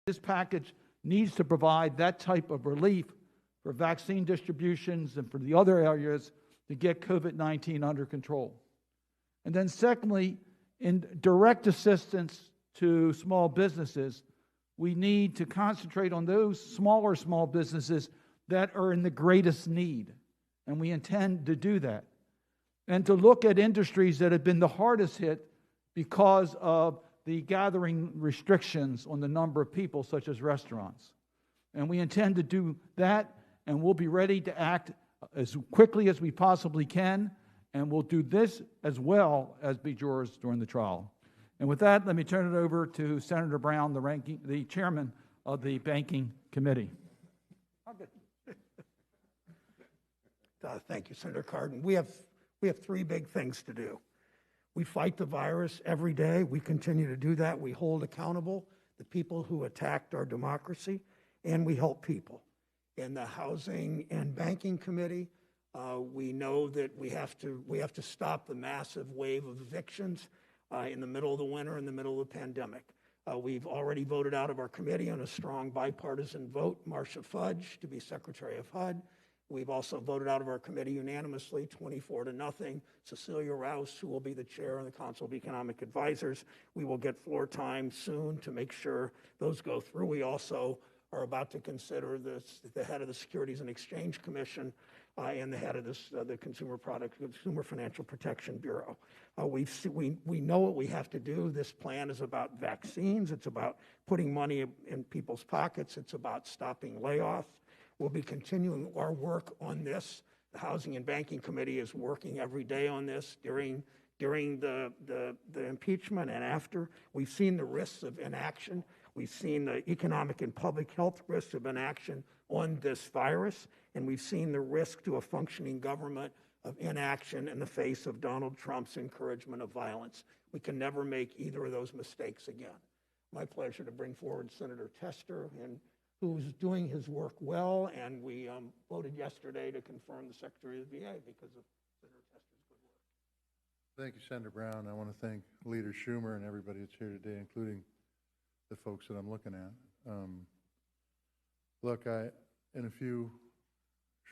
This package needs to provide that type of relief for vaccine distributions and for the other areas to get COVID-19 under control. And then secondly, in direct assistance to small businesses, we need to concentrate on those smaller small businesses that are in the greatest need. And we intend to do that. And to look at industries that have been the hardest hit because of the gathering restrictions on the number of people, such as restaurants. And we intend to do that, and we'll be ready to act as quickly as we possibly can, and we'll do this as well as be jurors during the trial. And with that, let me turn it over to Senator Brown, the chairman of the Banking Committee. Thank you, Senator Cardin. We have three big things to do. We fight the virus every day. We continue to do that. We hold accountable the people who attacked our democracy, and we help people. In the Housing and Banking Committee, we know that we have to stop the massive wave of evictions in the middle of the winter, in the middle of the pandemic. We've already voted out of our committee on a strong bipartisan vote, Marcia Fudge to be Secretary of HUD. We've also voted out of our committee unanimously, 24-0, Cecilia Rouse, who will be the chair of the Council of Economic Advisors. We will get floor time soon to make sure those go through. We also are about to consider the head of the Securities and Exchange Commission and the head of the Consumer Financial Protection Bureau. We know what we have to do. This plan is about vaccines. It's about putting money in people's pockets. It's about stopping layoffs. We'll be continuing our work on this. The Housing and Banking Committee is working every day on this during the impeachment and after. We've seen the risks of inaction. We've seen the economic and public health risks of inaction on this virus, and we've seen the risk to a functioning government of inaction in the face of Donald Trump's encouragement of violence. We can never make either of those mistakes again. My pleasure to bring forward Senator Tester, who's doing his work well, and we voted yesterday to confirm the Secretary of the VA because of Senator Tester's good work. Thank you, Senator Brown. I want to thank Leader Schumer and everybody that's here today, including the folks that I'm looking at. Look, in a few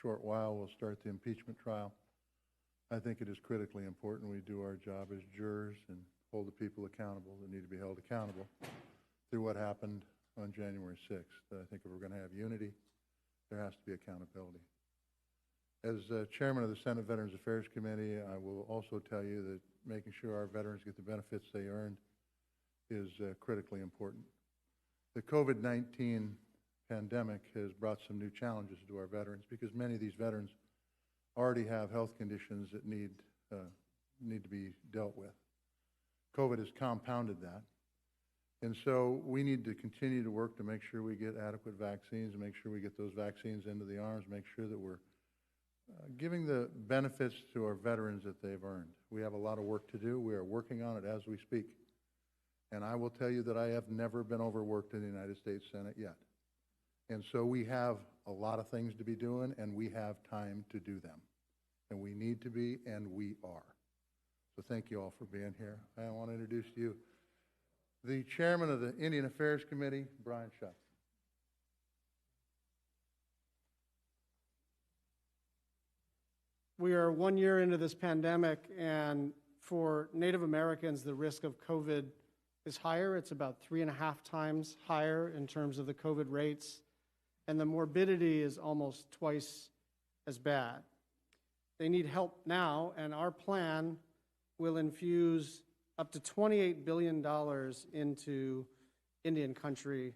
short while, we'll start the impeachment trial. I think it is critically important we do our job as jurors and hold the people accountable that need to be held accountable through what happened on January 6th. I think if we're going to have unity, there has to be accountability. As chairman of the Senate Veterans Affairs Committee, I will also tell you that making sure our veterans get the benefits they earned is critically important. The COVID-19 pandemic has brought some new challenges to our veterans because many of these veterans already have health conditions that need to be dealt with. COVID has compounded that. And so we need to continue to work to make sure we get adequate vaccines and make sure we get those vaccines into the arms, make sure that we're giving the benefits to our veterans that they've earned. We have a lot of work to do. We are working on it as we speak. And I will tell you that I have never been overworked in the United States Senate yet. And so we have a lot of things to be doing, and we have time to do them. And we need to be, and we are. So thank you all for being here. I want to introduce to you the chairman of the Indian Affairs Committee, Brian Shuck. We are 1 year into this pandemic, and for Native Americans, the risk of COVID is higher. It's about 3.5 times higher in terms of the COVID rates, and the morbidity is almost twice as bad. They need help now, and our plan will infuse up to $28 billion into Indian country,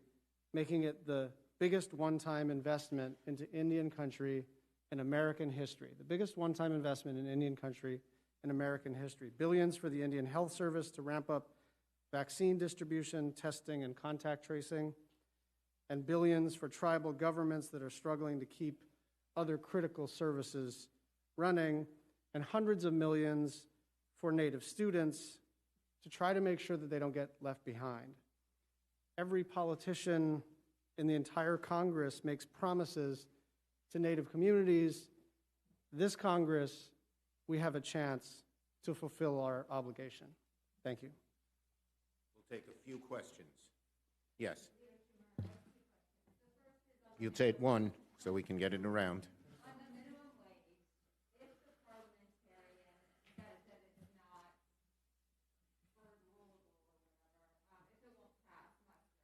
making it the biggest one-time investment into Indian country in American history. The biggest one-time investment in Indian country in American history. Billions for the Indian Health Service to ramp up vaccine distribution, testing, and contact tracing, and billions for tribal governments that are struggling to keep other critical services running, and hundreds of millions for Native students to try to make sure that they don't get left behind. Every politician in the entire Congress makes promises to Native communities. This Congress, we have a chance to fulfill our obligation. Thank you. We'll take a few questions. Yes. You take one so we can get it around. On the minimum wage, if the parliamentarian says that it's not overrulable or whatever, if it won't pass muster,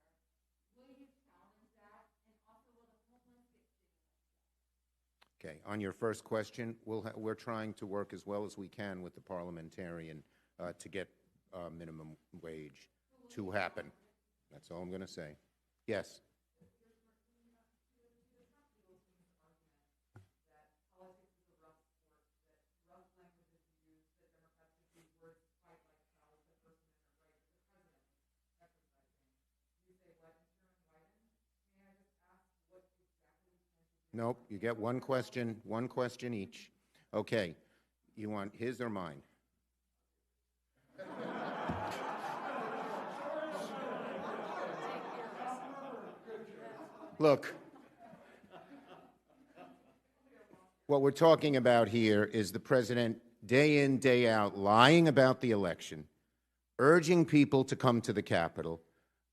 will you challenge that? And also, will the homeless get stimulus? Okay, on your first question, we're trying to work as well as we can with the parliamentarian to get minimum wage to happen. That's all I'm going to say. Yes? Nope, you get one question each. Okay, you want his or mine? Look, what we're talking about here is the president day in, day out lying about the election, urging people to come to the Capitol,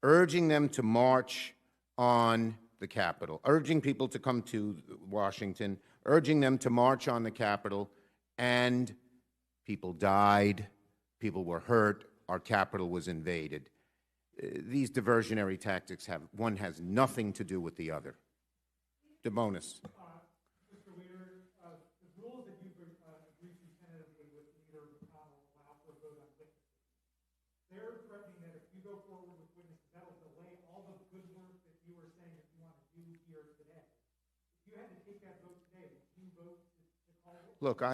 urging them to march on the Capitol, urging people to come to Washington, urging them to march on the Capitol, and people died, people were hurt, our Capitol was invaded. These diversionary tactics one has nothing to do with the other. DeBonis. Mr. Leader, the rules that you've agreed to tentatively with Leader McConnell allow for a vote on witnesses. They're threatening that if you go forward with witnesses, that will delay all the good work that you were saying that you want to do here today. If you had to take that vote today, would you vote to call it? Look,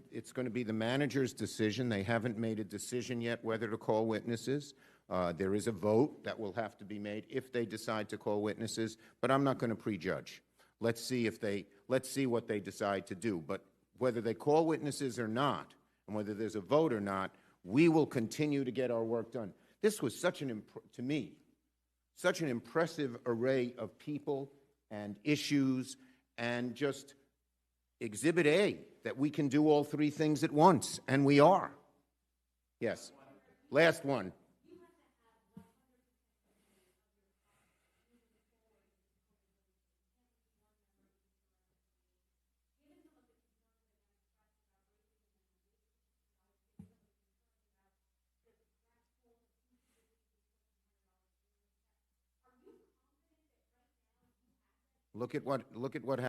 it's going to be the manager's decision. They haven't made a decision yet whether to call witnesses. There is a vote that will have to be made if they decide to call witnesses, but I'm not going to prejudge. Let's see what they decide to do. But whether they call witnesses or not, and whether there's a vote or not, we will continue to get our work done. This was to me, such an impressive array of people and issues, and just Exhibit A, that we can do all three things at once, and we are. Yes. Last one. Look at what